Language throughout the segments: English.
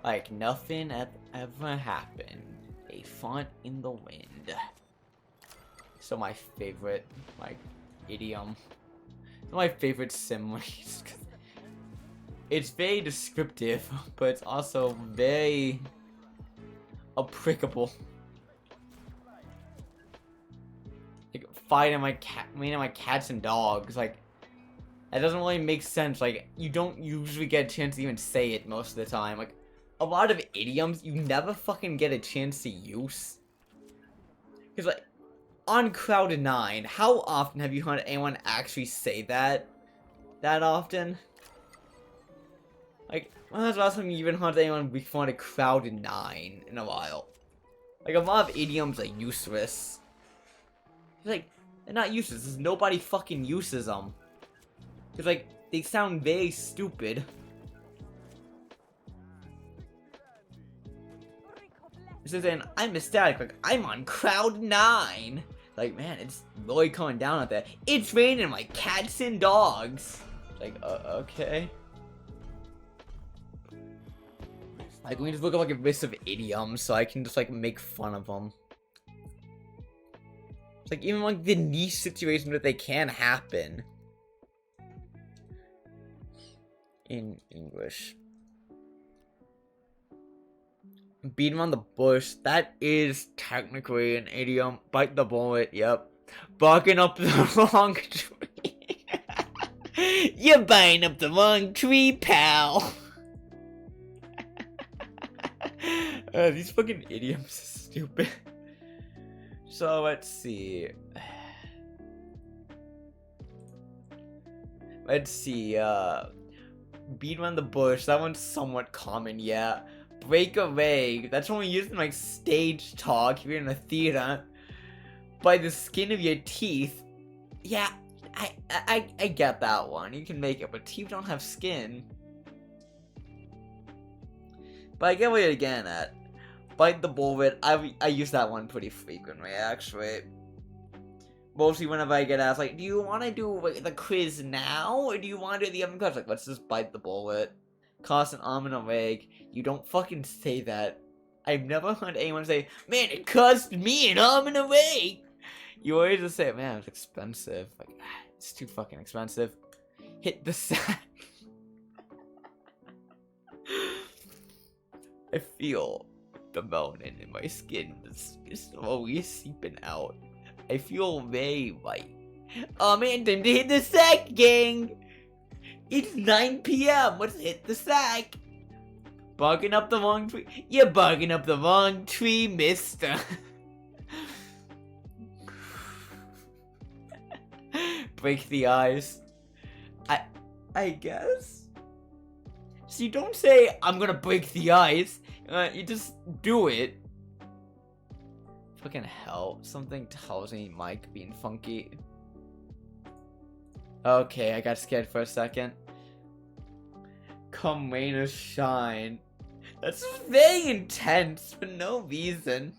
Like nothing ever happened. A font in the wind. So my favorite, like, idiom. My favorite similes. It's very descriptive, but it's also very applicable. Like fighting my cats and dogs. Like that doesn't really make sense. Like you don't usually get a chance to even say it most of the time. Like a lot of idioms you never fucking get a chance to use. Cause like on Cloud 9, how often have you heard anyone actually say that? That often? Like, when was the last time you even heard anyone refer to Cloud 9 in a while? Like, a lot of idioms are useless. Like, they're not useless, because nobody fucking uses them. Because, like, they sound very stupid. This is an, I'm ecstatic, like, I'm on Cloud 9! Like, man, it's really coming down out there. It's raining like cats and dogs! Like, okay. Like, let me just look up like a list of idioms so I can just like make fun of them. It's like even like the niche situation that they can happen in English. Beat him on the bush. That is technically an idiom. Bite the bullet. Yep. Barking up the wrong tree. You're biting up the wrong tree, pal. These fucking idioms are stupid. So let's see. Let's see. Beat around the bush. That one's somewhat common, yeah. Break a leg. That's only used in like stage talk if you're in a theater. By the skin of your teeth. Yeah, I get that one. You can make it, but teeth don't have skin. But I get what you're getting at. Bite the bullet. I use that one pretty frequently, actually. Mostly whenever I get asked, like, do you want to do like, the quiz now, or do you want to do the other quiz? Like, let's just bite the bullet. Cost an arm and a leg. You don't fucking say that. I've never heard anyone say, man, it cost me an arm and a leg. You always just say, man, it's expensive. Like, it's too fucking expensive. Hit the sack. I feel the melanin in my skin is slowly seeping out. I feel very white. Oh man, time to hit the sack, gang! It's 9 PM, let's hit the sack! Barking up the wrong tree. You're barking up the wrong tree, mister. Break the ice. I guess? So you don't say, I'm gonna break the ice. You just do it. Fucking hell. Something tells me Mike being funky. Okay, I got scared for a second. Come rain or shine. That's very intense for no reason.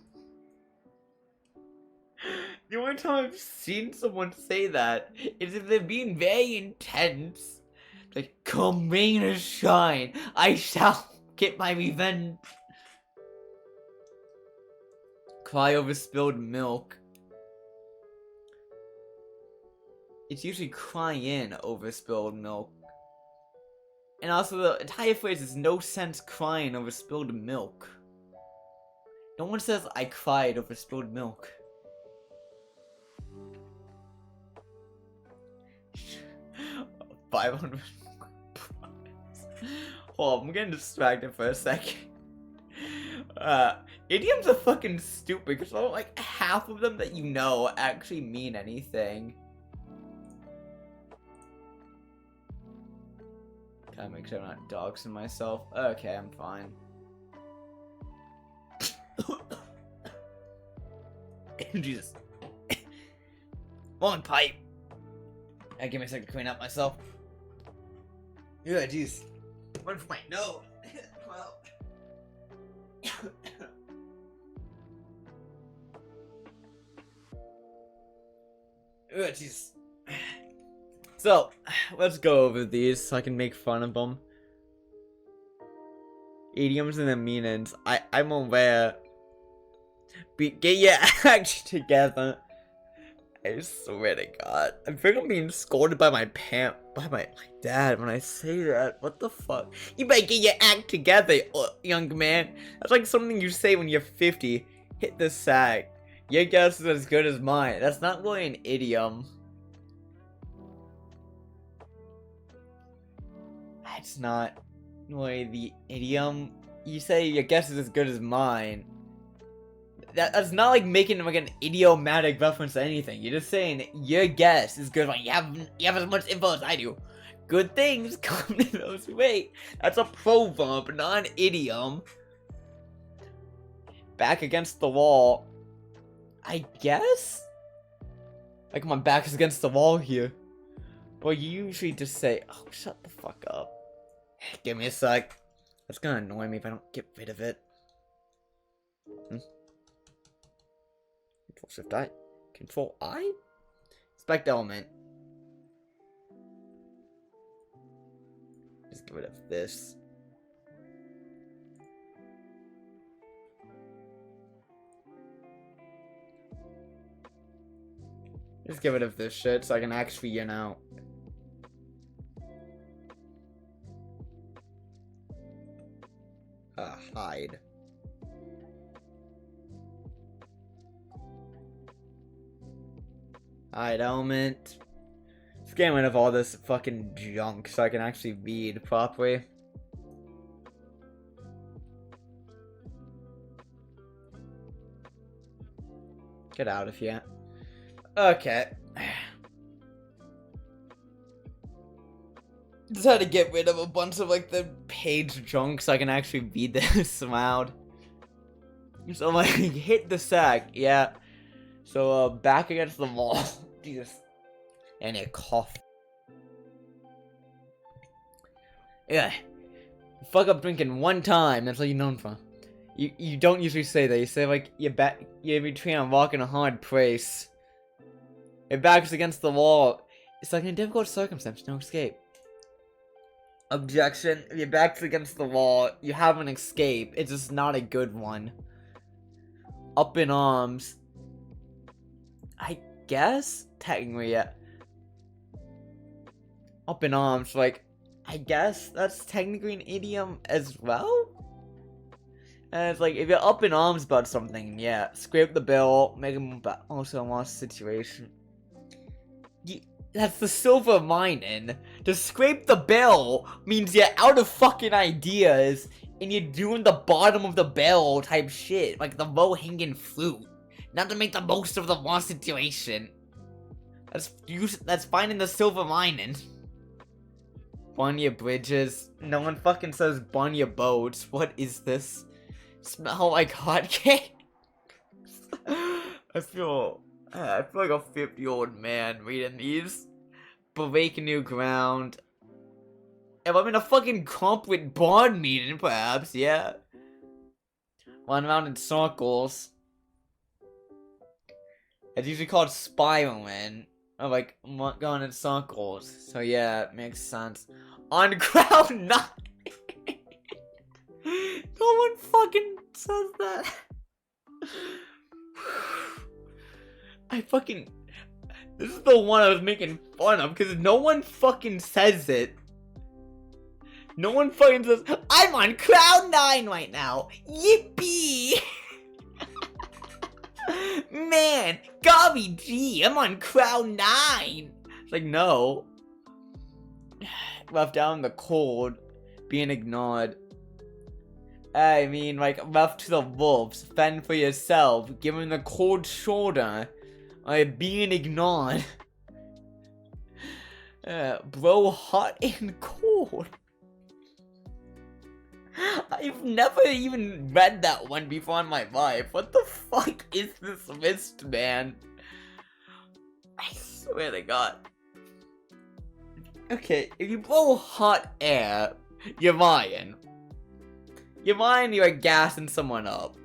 The only time I've seen someone say that is if they're being very intense. Like, come rain or shine, I shall get my revenge. Cry over spilled milk. It's usually crying over spilled milk. And also the entire phrase is no sense crying over spilled milk. No one says I cried over spilled milk. 500. Hold on, I'm getting distracted for a second. Idioms are fucking stupid because like half of them that you know actually mean anything. Gotta make sure I'm not doxing myself. Okay, I'm fine. Jesus. One pipe. Give me a second to clean up myself. Yeah, jeez. One for my nose. Well. Oh, jeez. So, let's go over these so I can make fun of them. Idioms and the meanings. I'm aware. Get your act together. I swear to God. I feel like I'm being scolded by my dad when I say that. What the fuck? You better get your act together, young man. That's like something you say when you're 50. Hit the sack. Your guess is as good as mine. That's not really an idiom. That's not really the idiom. You say your guess is as good as mine. That's not like making like an idiomatic reference to anything. You're just saying your guess is good. Like you have as much info as I do. Good things come to those who wait. That's a proverb, not an idiom. Back against the wall. I guess? Like my back is against the wall here. Well, you usually just say, oh, shut the fuck up. Give me a sec. That's gonna annoy me if I don't get rid of it. Control Shift I. Control I? Inspect element. Just get rid of this. Just get rid of this shit so I can actually, you know. Hide. Hide element. Just getting rid of all this fucking junk so I can actually read properly. Get out of here. Okay. Just had to get rid of a bunch of like the page junk so I can actually read this loud. So like hit the sack, yeah. So back against the wall. Jesus. And a cough. Yeah. Fuck up drinking one time, that's what you're known for. You don't usually say that. You say like you're between a rock and a hard place. Your back is against the wall. It's like in a difficult circumstance, no escape. Objection. If your back's against the wall, you have an escape. It's just not a good one. Up in arms. I guess? Technically, yeah. Up in arms, like, I guess that's technically an idiom as well? And it's like, if you're up in arms about something, yeah. Scrape the bill, make him also a lost situation. That's the silver lining. To scrape the bill means you're out of fucking ideas and you're doing the bottom of the bell type shit, like the low-hanging fruit. Not to make the most of the lost situation. That's finding the silver lining. Burn your bridges. No one fucking says burn your boats. What is this? Smell like hotcakes? I feel like a 50-year-old man reading these. Break new ground. If I'm in a fucking competent board meeting, perhaps, yeah. Run around in circles. It's usually called spiraling. Or like, going in circles. So yeah, it makes sense. On ground 9! No one fucking says that. This is the one I was making fun of, because no one fucking says it. No one fucking says, I'm on Cloud 9 right now. Yippee! Man, golly gee, I'm on Cloud 9. It's like, no. Left out in the cold, being ignored. I mean, like, left to the wolves, fend for yourself, giving the cold shoulder, being ignored. Bro, hot and cold. I've never even read that one before in my life. What the fuck is this list, man? I swear to God. Okay, if you blow hot air, you're lying. You're lying, you're gassing someone up.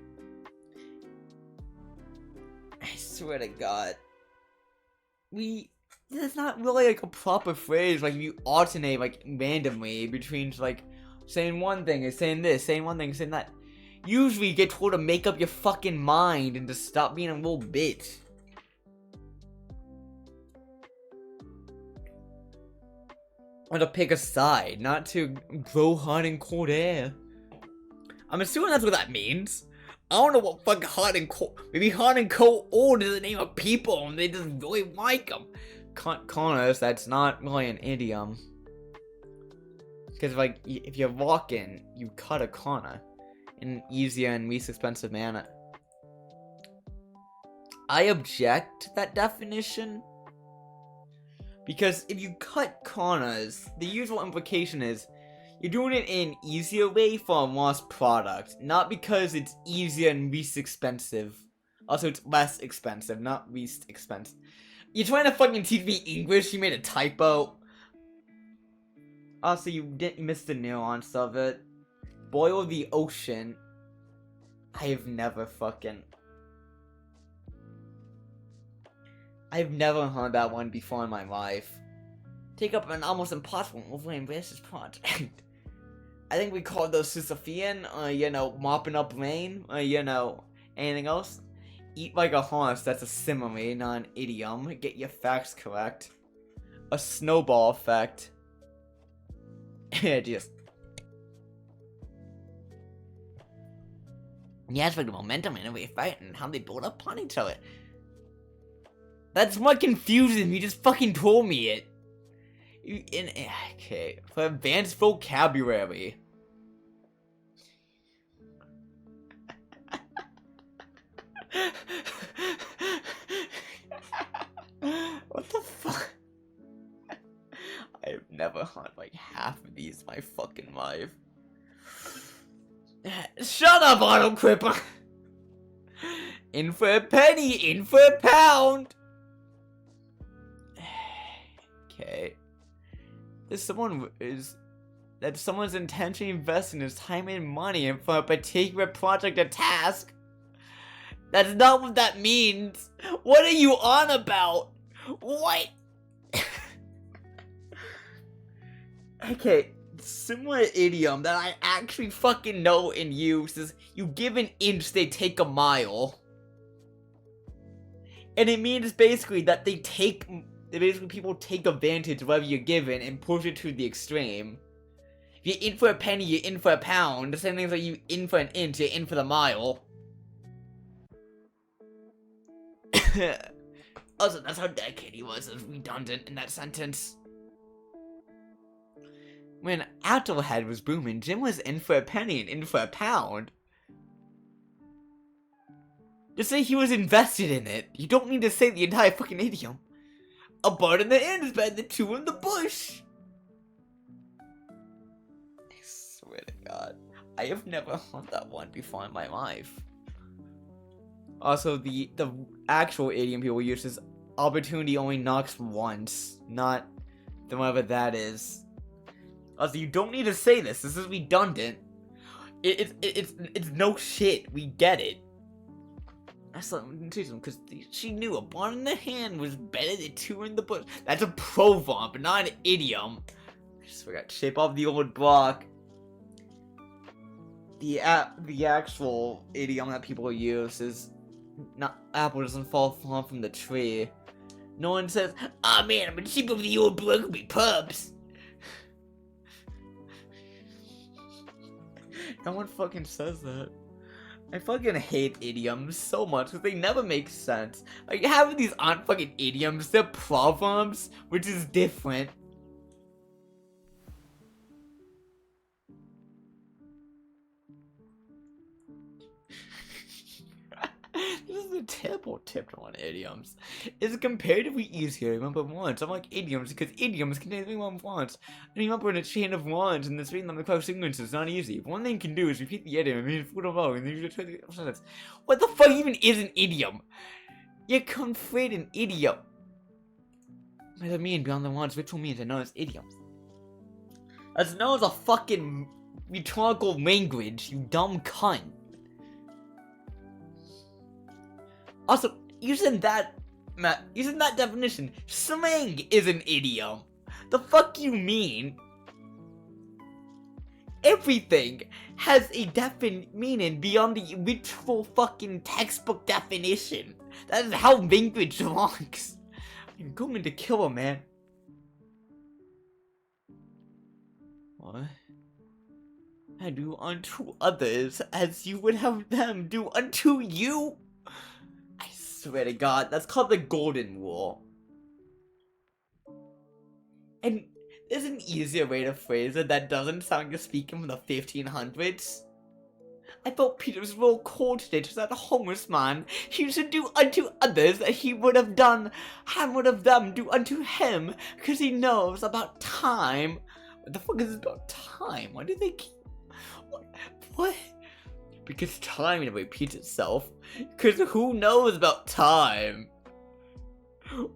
I swear to God. That's not really like a proper phrase, like you alternate like randomly between like saying one thing is saying this, saying one thing, saying that. Usually you get told to make up your fucking mind and to stop being a little bitch. Or to pick a side, not to blow hot and cold air. I'm assuming that's what that means. I don't know what fucking hot and cold. Maybe hot and cold is the name of people and they just really like them. Connors, that's not really an idiom. Because like, if you're walking, you cut a corner in an easier and least expensive manner. I object to that definition. Because if you cut corners, the usual implication is you're doing it in an easier way for a lost product, not because it's easier and least expensive. Also, it's less expensive, not least expensive. You're trying to fucking teach me English, you made a typo. Also, you missed the nuance of it. Boil the ocean. I've never heard that one before in my life. Take up an almost impossible overly ambitious project. I think we call those Sisyphean, mopping up rain, anything else. Eat like a horse, that's a simile, not an idiom. Get your facts correct. A snowball effect. Just... The aspect of momentum and every fight and how they build up on each other. That's what confuses me, you just fucking told me it. Okay, for advanced vocabulary. What the fuck? I've never heard like half of these in my fucking life. Shut up, Auto Clipper! In for a penny, in for a pound! Okay. Someone's intentionally investing his time and money in for a particular project or task. That's not what that means. What are you on about? What? Okay, similar idiom that I actually fucking know and use is you give an inch, they take a mile. And it means basically that people take advantage of whatever you're given and push it to the extreme. If you're in for a penny, you're in for a pound. The same thing as like you in for an inch, you're in for the mile. Also, that's how dedicated he was. It was redundant in that sentence. When Applehead was booming, Jim was in for a penny and in for a pound. Just say he was invested in it. You don't need to say the entire fucking idiom. A bird in the hand is better than two in the bush. I swear to God. I have never heard that one before in my life. Also, the actual idiom people use is opportunity only knocks once, not whatever that is. Also, you don't need to say this. This is redundant. It's no shit. We get it. That's something because she knew a bird in the hand was better than two in the bush. That's a proverb, not an idiom. I just forgot to shape off the old block. The actual idiom that people use is not apple doesn't fall far from the tree. No one says, "Ah, man, I'm a sheep of the old block will be pups." No one fucking says that. I fucking hate idioms so much because they never make sense. Like, half of these aren't fucking idioms, they're proverbs, which is different. This is a terrible tip on idioms. It's comparatively easier to remember words. I'm like idioms because idioms contain only one words. And remember in a chain of words and this reading them across sequences is not easy. One thing you can do is repeat the idiom and mean food or wrong and then you try the sentence. What the fuck even is an idiom? You conflate an idiom. What does it mean beyond the words ritual means and known as idioms? That's known as a fucking rhetorical language, you dumb cunt. Also, using that definition, slang is an idiom. The fuck you mean? Everything has a definite meaning beyond the literal fucking textbook definition. That is how language works. I'm going to kill him, man. What? And do unto others as you would have them do unto you? I swear to God, that's called the golden rule. And there's an easier way to phrase it that doesn't sound like you're speaking from the 1500s. I thought Peter's role called today to that homeless man. He should do unto others as he would have done, and would have them do unto him, because he knows about time. What the fuck is this about time? Why do they keep... What? Because time repeats itself. Because who knows about time?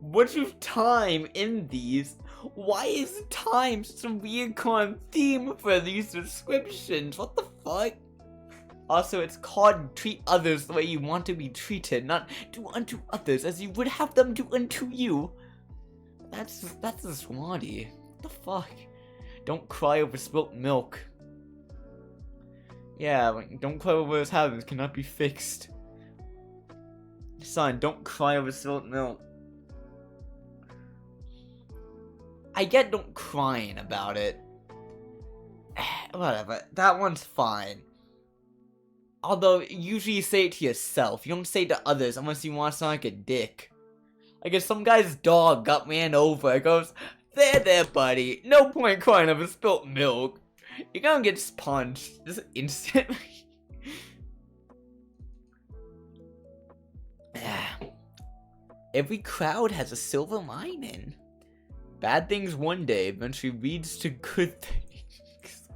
What's with time in these? Why is time such a recurring theme for these descriptions? What the fuck? Also, it's called treat others the way you want to be treated, not do unto others as you would have them do unto you. That's a swanty. What the fuck? Don't cry over spilt milk. Yeah, don't cry over his habits cannot be fixed. Son, don't cry over spilt milk. I get don't crying about it. Whatever, that one's fine. Although, usually you say it to yourself. You don't say it to others unless you want to sound like a dick. Like if some guy's dog got ran over, it goes, there, buddy. No point crying over spilt milk. You're gonna get punched just instantly. Every crowd has a silver lining. Bad things one day eventually leads to good things.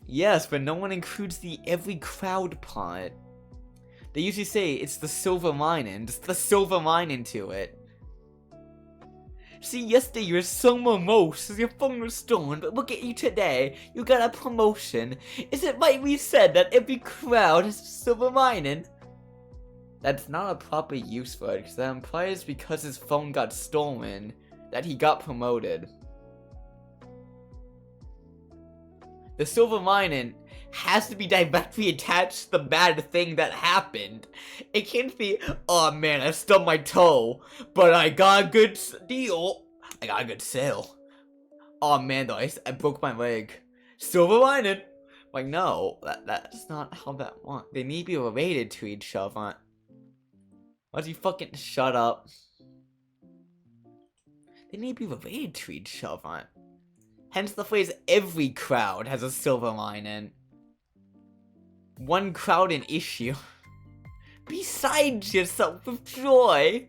Yes, but no one includes the every crowd part. They usually say it's the silver lining, just the silver lining to it. See, yesterday you were so morose as your phone was stolen, but look at you today, you got a promotion. Is it right we said that every crowd has a silver lining? That's not a proper use for it, because that implies because his phone got stolen, that he got promoted. The silver lining has to be directly attached to the bad thing that happened. It can't be, oh man, I stubbed my toe, but I got a good deal. I got a good sale. Oh man, though, I broke my leg. Silver lining. Like, no, that's not how that works. They need to be related to each other. Why don't you fucking shut up? They need to be related to each other. Hence the phrase, every crowd has a silver lining. One crowd an issue. Besides yourself with joy.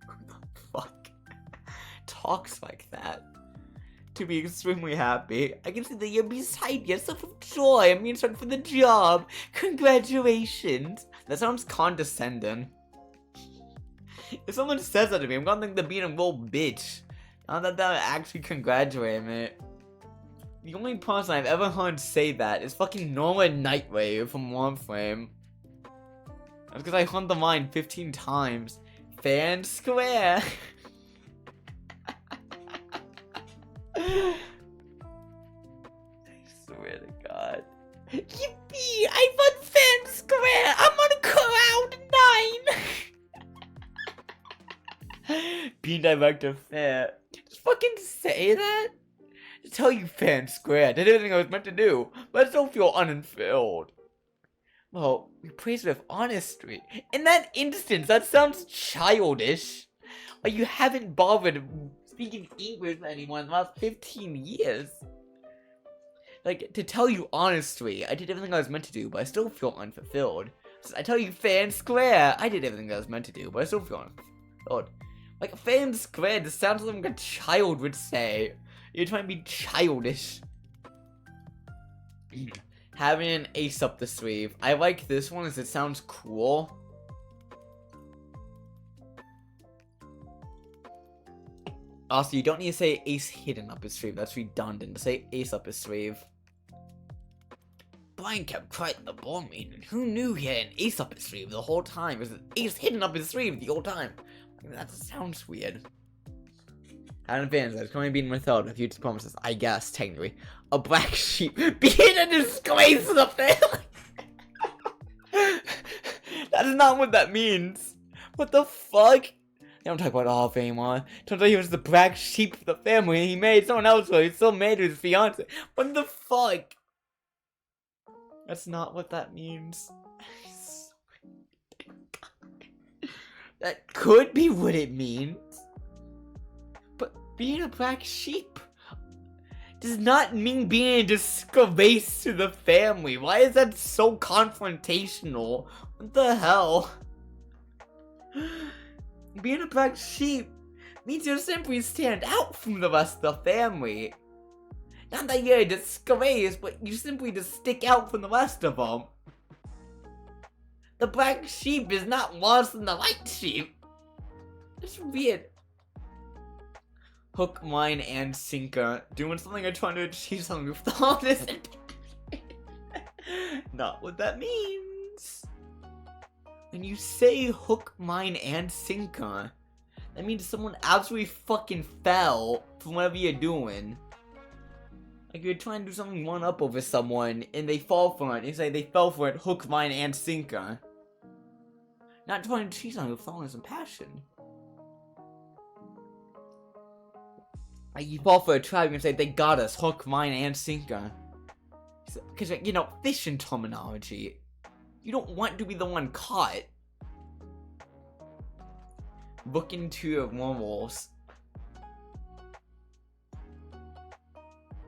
Who the fuck talks like that? To be extremely happy. I can see that you're beside yourself with joy. I'm being started for the job. Congratulations. That sounds condescending. If someone says that to me, I'm gonna think they're being a little bitch. Not that they're actually congratulating me. The only person I've ever heard say that is fucking Norma Nightwave from Warframe. That's because I heard the line 15 times. Fair and square. I swear to God. Yippee! I won fair and square! I'm on cloud 9! Being director fair. Just fucking say that? To tell you fair and square, I did everything I was meant to do, but I still feel unfulfilled. Well, we praise with honesty. In that instance, that sounds childish. Like you haven't bothered speaking English with anyone in the last 15 years. Like, to tell you honestly, I did everything I was meant to do, but I still feel unfulfilled. So I tell you fair and square, I did everything I was meant to do, but I still feel unfulfilled. Like, fair and square, this sounds like a child would say. You're trying to be childish. Having an ace up the sleeve. I like this one as it sounds cool. Also, you don't need to say ace hidden up his sleeve. That's redundant. Say ace up his sleeve. Brian kept quiet at the board meeting. Who knew he had an ace up his sleeve the whole time? It was an ace hidden up his sleeve the whole time. That sounds weird. How an advantage that's currently being withheld if future promises, I guess, technically. A black sheep being a disgrace to the family. That is not what that means. What the fuck? They don't talk about all fame on. Turns out he was the black sheep of the family and he made someone else, but he still made his fiance. What the fuck? That's not what that means. That could be what it means. But being a black sheep does not mean being a disgrace to the family. Why is that so confrontational? What the hell? Being a black sheep means you simply stand out from the rest of the family. Not that you're a disgrace, but you simply just stick out from the rest of them. The black sheep is not worse than the white sheep. It's weird. Hook, line, and sinker. Doing something or trying to achieve something with all this. Not what that means. When you say hook, line, and sinker, that means someone absolutely fucking fell from whatever you're doing. Like you're trying to do something one up over someone and they fall for it. You say they fell for it, hook, line, and sinker. Not trying to cheat on you, falling some passion. Like you fall for a trap and say they got us, hook, line, and sinker. Because, you know, fishing terminology. You don't want to be the one caught. Look into your morals.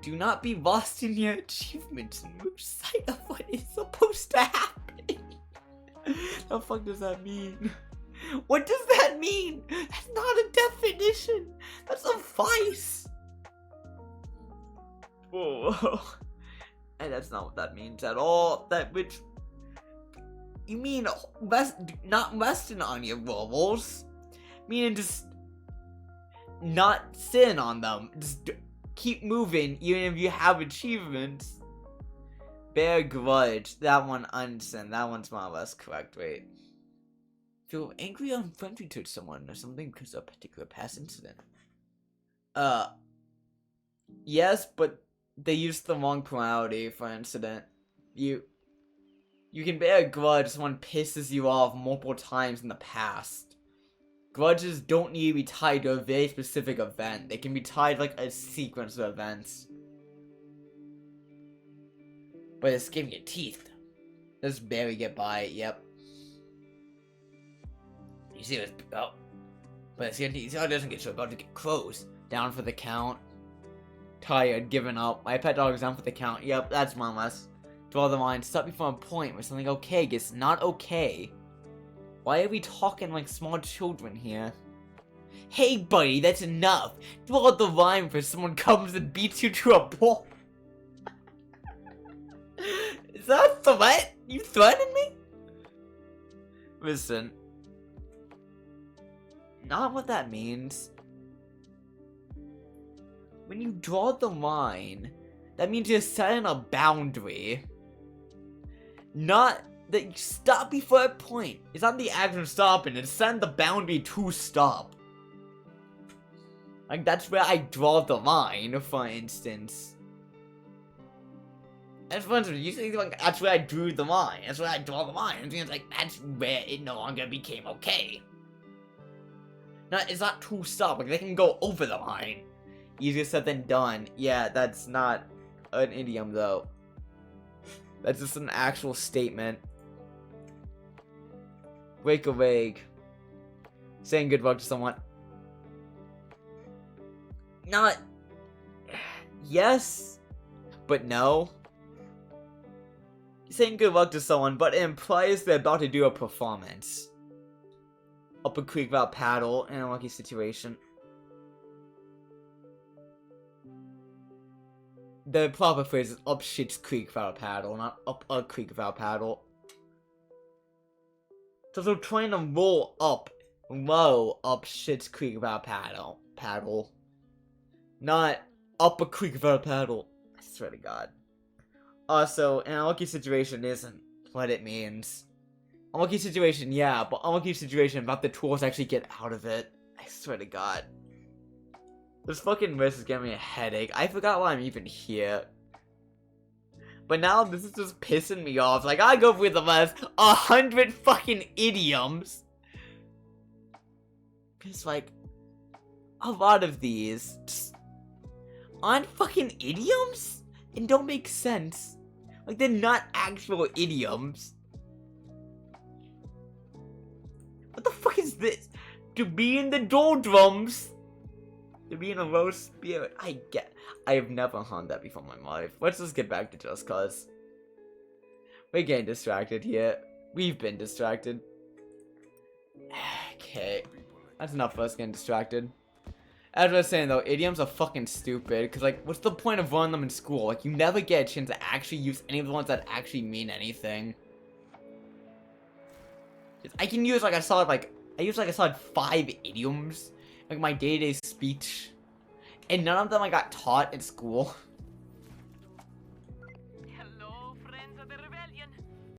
Do not be lost in your achievements and lose sight of what is supposed to happen. The fuck does that mean? What does that mean? That's not a definition. That's a vice. Whoa. And that's not what that means at all. That which you mean not resting on your morals. Meaning just not sin on them. Just keep moving even if you have achievements. Bear grudge. That one unsin. That one's more or less correct, wait. Feel angry or unfriendly to someone or something because of a particular past incident. Yes, but they used the wrong plurality for incident. You can bear a grudge if someone pisses you off multiple times in the past. Grudges don't need to be tied to a very specific event. They can be tied like a sequence of events. But it's giving you teeth. Just barely get by it, yep. You see what's oh. But it's gonna, it doesn't get so about to get close. Down for the count. Tired, giving up. My pet dog is down for the count. Yep, that's more or less. Draw the line, stop before a point where something okay gets not okay. Why are we talking like small children here? Hey buddy, that's enough. Draw the line for someone comes and beats you to a pulp. Is that a threat? You threatening me? Listen. Not what that means. When you draw the line, that means you're setting a boundary. Not that you stop before a point. It's not the action of stopping, it's setting the boundary to stop. Like, that's where I draw the line, for instance. And for instance, you say, like, that's where I drew the line. That's where I draw the line. And it's like, that's where it no longer became okay. No, it's not to stop. Like, they can go over the line. Easier said than done. Yeah, that's not an idiom, though. That's just an actual statement. Break a leg. Saying good luck to someone. Not... Yes, but no. Saying good luck to someone, but it implies they're about to do a performance. Up a creek without paddle in a lucky situation. The proper phrase is up shit's creek without a paddle, not up a creek without a paddle. So they're trying to roll up, low up shit's creek without a paddle. Not up a creek without a paddle. I swear to God. Also, an unlucky situation isn't what it means. Unlucky situation, yeah, but unlucky situation about the tools actually get out of it. I swear to God. This fucking list is giving me a headache. I forgot why I'm even here. But now this is just pissing me off. Like, I go with the last 100 fucking idioms. Because, like, a lot of these just aren't fucking idioms and don't make sense. Like, they're not actual idioms. What the fuck is this? To be in the doldrums. To be in a low spirit. I have never heard that before in my life. Let's just get back to Just Cause. We're getting distracted here. We've been distracted. Okay. That's enough for us getting distracted. As I was saying though, idioms are fucking stupid. Because, like, what's the point of learning them in school? Like, you never get a chance to actually use any of the ones that actually mean anything. I can use, like, I use, like, a solid 5 idioms. Like, my day-to-day speech. And none of them I got taught in school.